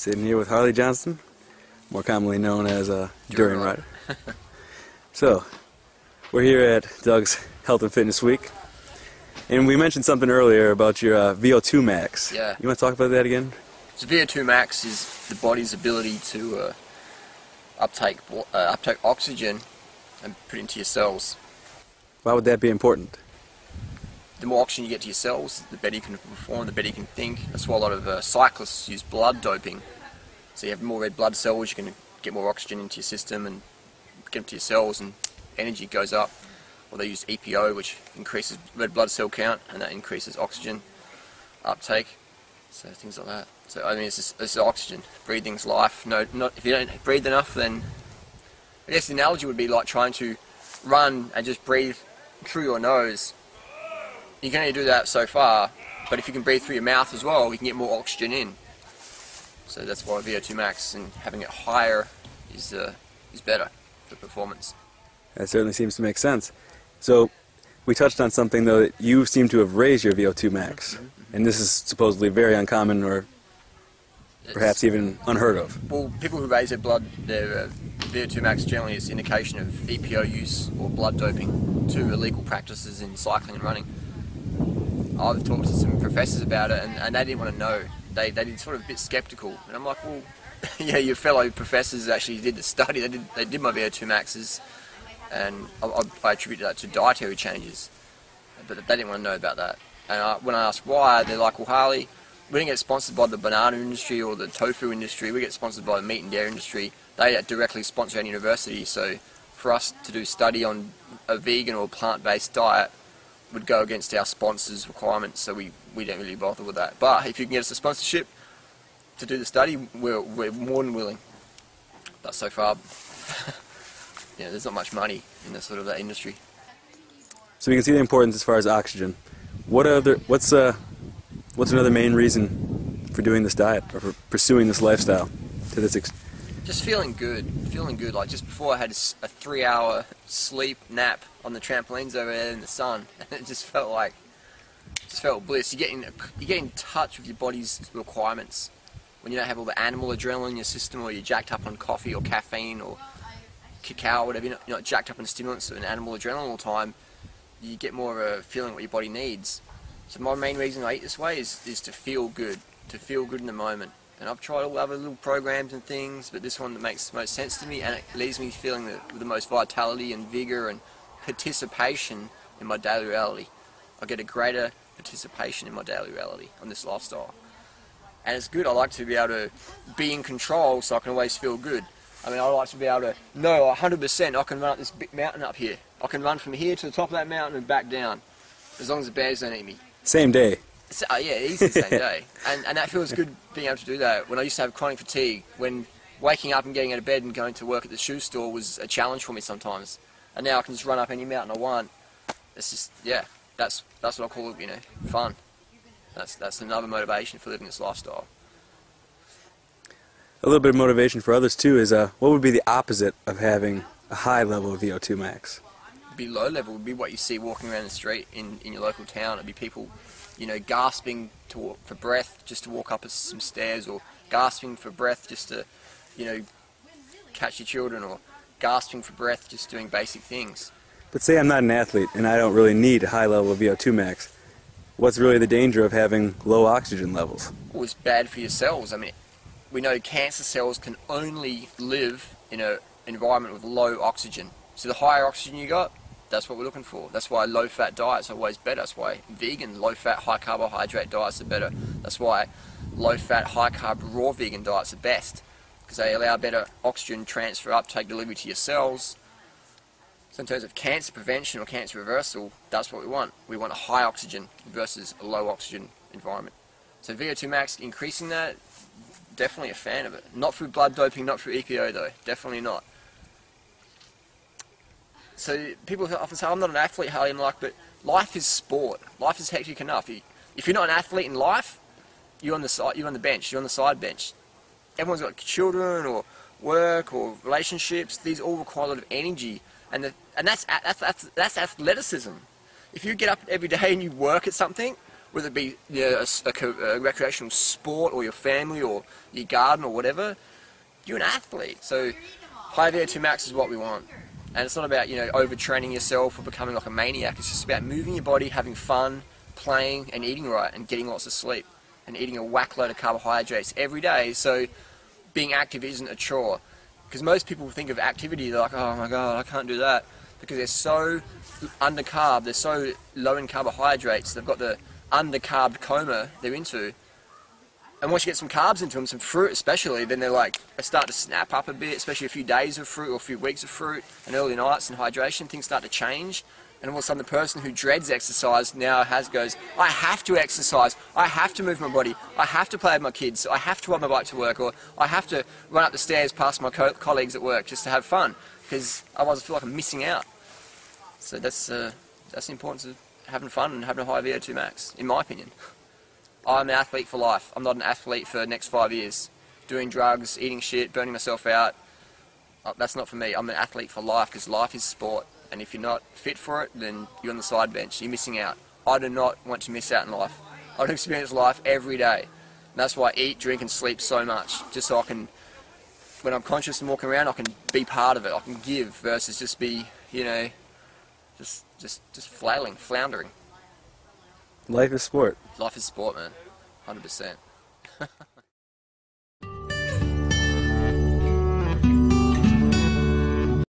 Sitting here with Harley Johnston, more commonly known as During Rider. So, we're here at Doug's Health and Fitness Week, and we mentioned something earlier about your VO2MAX. Yeah. You want to talk about that again? So VO2MAX is the body's ability to uptake oxygen and put it into your cells. Why would that be important? The more oxygen you get to your cells, the better you can perform, the better you can think. That's why a lot of cyclists use blood doping. So you have more red blood cells, you can get more oxygen into your system and get them to your cells, and energy goes up. Or they use EPO, which increases red blood cell count, and that increases oxygen uptake. So things like that. So I mean, it's oxygen. Breathing's life. If you don't breathe enough, then I guess the analogy would be like trying to run and just breathe through your nose. You can only do that so far, but if you can breathe through your mouth as well, you can get more oxygen in. So that's why VO2MAX and having it higher is better for performance. That certainly seems to make sense. So, we touched on something though, that you seem to have raised your VO2MAX, and this is supposedly very uncommon or perhaps even unheard of. Well, people who raise their VO2MAX generally is indication of EPO use or blood doping, two illegal practices in cycling and running. I've talked to some professors about it, and they didn't want to know. They did sort of a bit skeptical, and I'm like, well, yeah, your fellow professors actually did the study. They did my VO2MAXs, and I attribute that to dietary changes, but they didn't want to know about that. And when I asked why, they're like, well, Harley, we didn't get sponsored by the banana industry or the tofu industry. We get sponsored by the meat and dairy industry. They directly sponsor our university, so for us to do study on a vegan or plant-based diet would go against our sponsors' requirements, so we don't really bother with that. But if you can get us a sponsorship to do the study, we're more than willing. But so far, yeah, there's not much money in the sort of that industry. So we can see the importance as far as oxygen. What's another main reason for doing this diet or for pursuing this lifestyle to this extent? Just feeling good. Like just before I had a 3-hour sleep nap on the trampolines over there in the sun, and it just felt bliss. You get in touch with your body's requirements when you don't have all the animal adrenaline in your system, or you're jacked up on coffee or caffeine or cacao or whatever. You're not jacked up on stimulants and animal adrenaline all the time. You get more of a feeling what your body needs. So my main reason I eat this way is to feel good in the moment. And I've tried all the other little programs and things, but this one that makes the most sense to me, and it leaves me feeling the most vitality and vigor and participation in my daily reality. I get a greater participation in my daily reality on this lifestyle. And it's good. I like to be able to be in control, so I can always feel good. I mean, I like to be able to know 100% I can run up this big mountain up here. I can run from here to the top of that mountain and back down, as long as the bears don't eat me. Same day. Yeah, easy the same day. And that feels good, being able to do that. When I used to have chronic fatigue, when waking up and getting out of bed and going to work at the shoe store was a challenge for me sometimes. And now I can just run up any mountain I want. It's just, yeah, that's what I call it, fun. That's another motivation for living this lifestyle. A little bit of motivation for others too is what would be the opposite of having a high level of VO2MAX? Be low level would be what you see walking around the street in your local town. It'd be people, gasping for breath just to walk up some stairs, or gasping for breath just to, catch your children, or gasping for breath just doing basic things. But say I'm not an athlete and I don't really need a high level of VO2MAX. What's really the danger of having low oxygen levels? Well, it's bad for your cells. I mean, we know cancer cells can only live in an environment with low oxygen. So the higher oxygen you got, that's what we're looking for. That's why low-fat diets are always better. That's why vegan, low-fat, high-carbohydrate diets are better. That's why low-fat, high-carb, raw vegan diets are best, because they allow better oxygen transfer, uptake, delivery to your cells. So in terms of cancer prevention or cancer reversal, that's what we want. We want a high oxygen versus a low oxygen environment. So VO2MAX, increasing that, definitely a fan of it. Not through blood doping, not through EPO though, definitely not. So people often say, I'm not an athlete, Harley. I'm like, but life is sport. Life is hectic enough. If you're not an athlete in life, you're on the bench, you're on the side bench. Everyone's got children or work or relationships. These all require a lot of energy, and that's athleticism. If you get up every day and you work at something, whether it be a recreational sport or your family or your garden or whatever, you're an athlete. So high VO2MAX is what we want. And it's not about, overtraining yourself or becoming like a maniac. It's just about moving your body, having fun, playing and eating right and getting lots of sleep and eating a whack load of carbohydrates every day. So being active isn't a chore. Because most people think of activity, they're like, oh my god, I can't do that. Because they're so undercarb, they're so low in carbohydrates, they've got the undercarbed coma they're into. And once you get some carbs into them, some fruit especially, then they start to snap up a bit, especially a few days of fruit or a few weeks of fruit and early nights and hydration, things start to change. And all of a sudden the person who dreads exercise now goes, I have to exercise, I have to move my body, I have to play with my kids, I have to ride my bike to work, or I have to run up the stairs past my colleagues at work just to have fun, because otherwise I feel like I'm missing out. So that's the importance of having fun and having a high VO2MAX, in my opinion. I'm an athlete for life. I'm not an athlete for the next 5 years. Doing drugs, eating shit, burning myself out, that's not for me. I'm an athlete for life, because life is sport. And if you're not fit for it, then you're on the side bench. You're missing out. I do not want to miss out in life. I want to experience life every day. And that's why I eat, drink and sleep so much. Just so I can, when I'm conscious and walking around, I can be part of it. I can give versus just be, just flailing, floundering. Life is sport. Life is sport, man. 100%.